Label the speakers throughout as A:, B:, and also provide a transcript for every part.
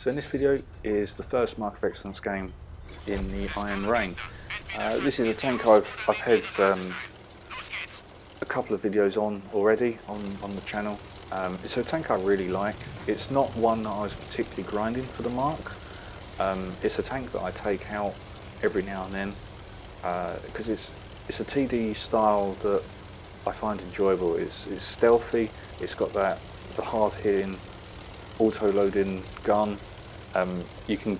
A: So in this video is the first Mark of Excellence game in the Iron Rain. This is a tank I've had a couple of videos on already on the channel. It's a tank I really like. It's not one that I was particularly grinding for the Mark. It's a tank that I take out every now and then because it's a TD style that I find enjoyable. It's stealthy. It's got the hard hitting auto-loading gun. You can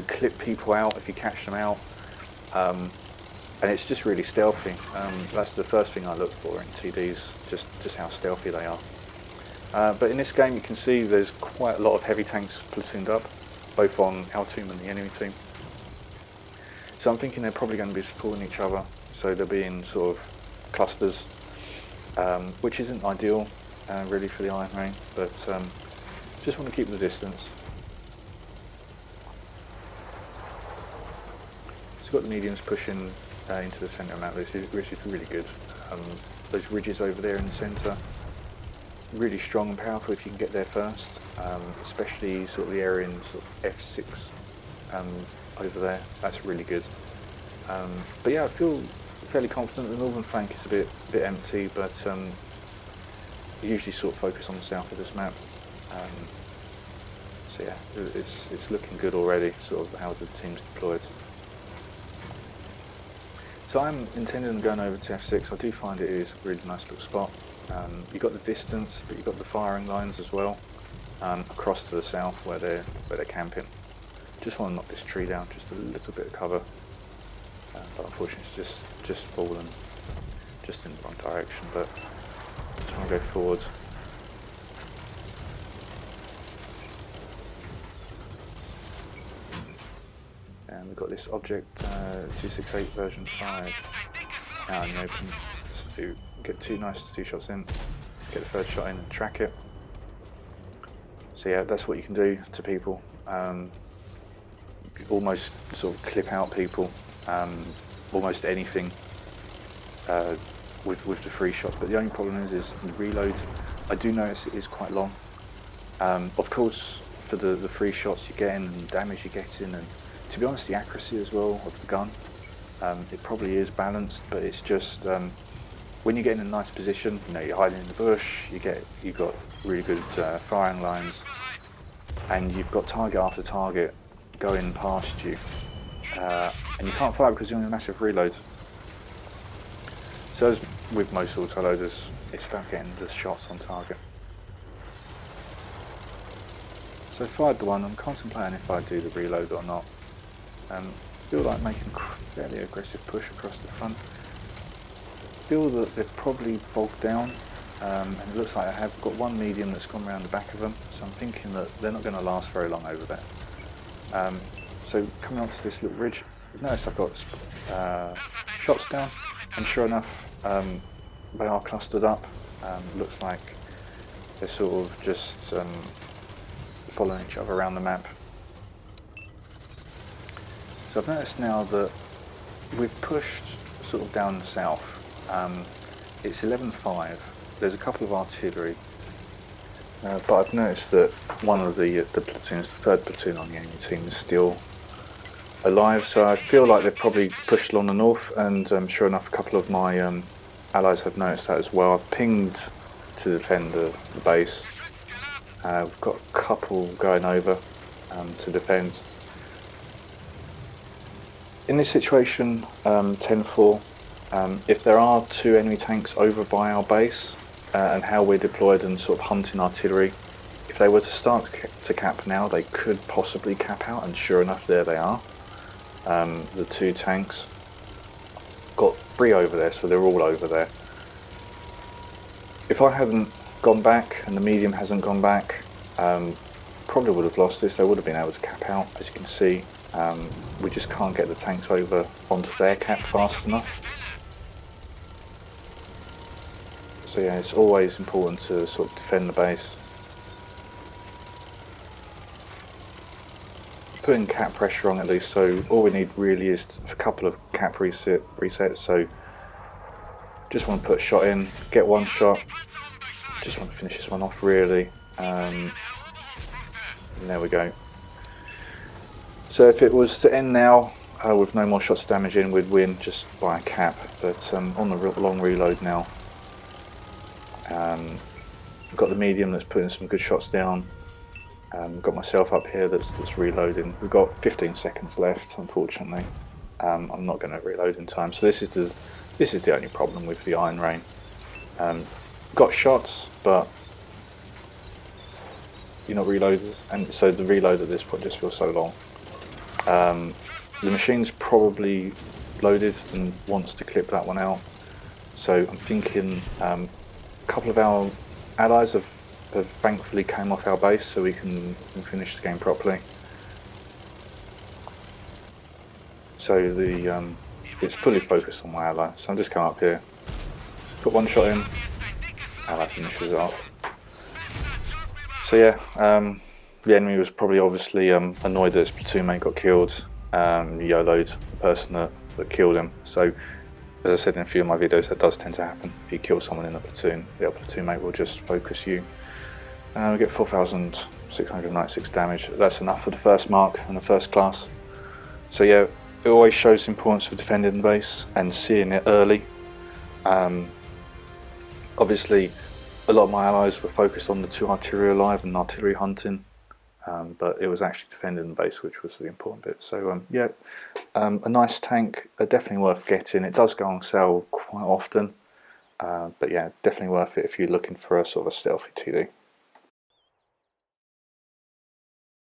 A: clip people out if you catch them out, and it's just really stealthy. That's the first thing I look for in TDs, just how stealthy they are. But in this game you can see there's quite a lot of heavy tanks platooned up, both on our team and the enemy team. So I'm thinking they're probably going to be supporting each other, so they'll be in sort of clusters, which isn't ideal really for the Iron Rain, but just want to keep the distance. So we've got the mediums pushing into the centre of the map, which is really good. Those ridges over there in the centre, really strong and powerful if you can get there first, especially sort of the area in sort of F6 over there. That's really good. But yeah, I feel fairly confident. The northern flank is a bit empty, but usually sort of focus on the south of this map. So yeah, it's looking good already, sort of how the team's deployed. So I'm intending on going over to F6. I do find it is a really nice little spot. You've got the distance, but you've got the firing lines as well, across to the south where they're camping. Just want to knock this tree down, just a little bit of cover, but unfortunately it's just fallen, just in the wrong direction. But just want to go forwards. And we've got this object 268 version 5 out in the open. So get two shots in, get the third shot in and track it. So yeah, that's what you can do to people. Almost sort of clip out people, almost anything with the free shots. But the only problem is the reload. I do notice it is quite long. Of course, for the free shots you get in and the damage you get in, and to be honest, the accuracy as well of the gun, it probably is balanced, but it's just when you get in a nice position, you're hiding in the bush, you've got really good firing lines, and you've got target after target going past you, and you can't fire because you're on a massive reload. So as with most autoloaders, it's about getting the shots on target. So I fired the one. I'm contemplating if I do the reload or not. I feel like making a fairly aggressive push across the front. I feel that they've probably bogged down, and it looks like I have got one medium that's gone around the back of them, so I'm thinking that they're not going to last very long over there. So coming onto this little ridge, you've noticed I've got shots down, and sure enough they are clustered up. Looks like they're sort of just following each other around the map. So I've noticed now that we've pushed sort of down south. It's 11-5. There's a couple of artillery, but I've noticed that one of the platoons, the third platoon on the enemy team, is still alive. So I feel like they've probably pushed along the north, and sure enough, a couple of my allies have noticed that as well. I've pinged to defend the base. We've got a couple going over to defend. In this situation, 10-4, if there are two enemy tanks over by our base, and how we're deployed and sort of hunting artillery, if they were to start to cap now, they could possibly cap out, and sure enough, there they are. The two tanks. Got three over there, so they're all over there. If I hadn't gone back and the medium hasn't gone back, probably would have lost this. They would have been able to cap out, as you can see. We just can't get the tanks over onto their cap fast enough. So yeah, it's always important to sort of defend the base. Putting cap pressure on at least, so all we need really is a couple of cap resets. So just want to put a shot in, get one shot, just want to finish this one off really. And there we go. So if it was to end now with no more shots of damage in, we'd win just by a cap. But on the long reload now, got the medium that's putting some good shots down. Got myself up here that's reloading. We've got 15 seconds left, unfortunately. I'm not going to reload in time. So this is the only problem with the Iron Rain. Got shots, but you're not reloaded, and so the reload at this point just feels so long. The machine's probably loaded and wants to clip that one out. So I'm thinking a couple of our allies have thankfully came off our base, so we can finish the game properly. So it's fully focused on my ally. So I'm just coming up here, put one shot in, ally finishes it off. So yeah, the enemy was probably obviously annoyed that his platoon mate got killed. YOLO'd the person that killed him. So as I said in a few of my videos, that does tend to happen. If you kill someone in a platoon, the other platoon mate will just focus you. We get 4,696 damage. That's enough for the first mark and the first class. So yeah, it always shows the importance of defending the base and seeing it early. Obviously, a lot of my allies were focused on the 2 artillery alive and artillery hunting, but it was actually defending the base which was the important bit. So yeah, a nice tank, definitely worth getting. It does go on sale quite often, but yeah, definitely worth it if you're looking for a sort of a stealthy TD.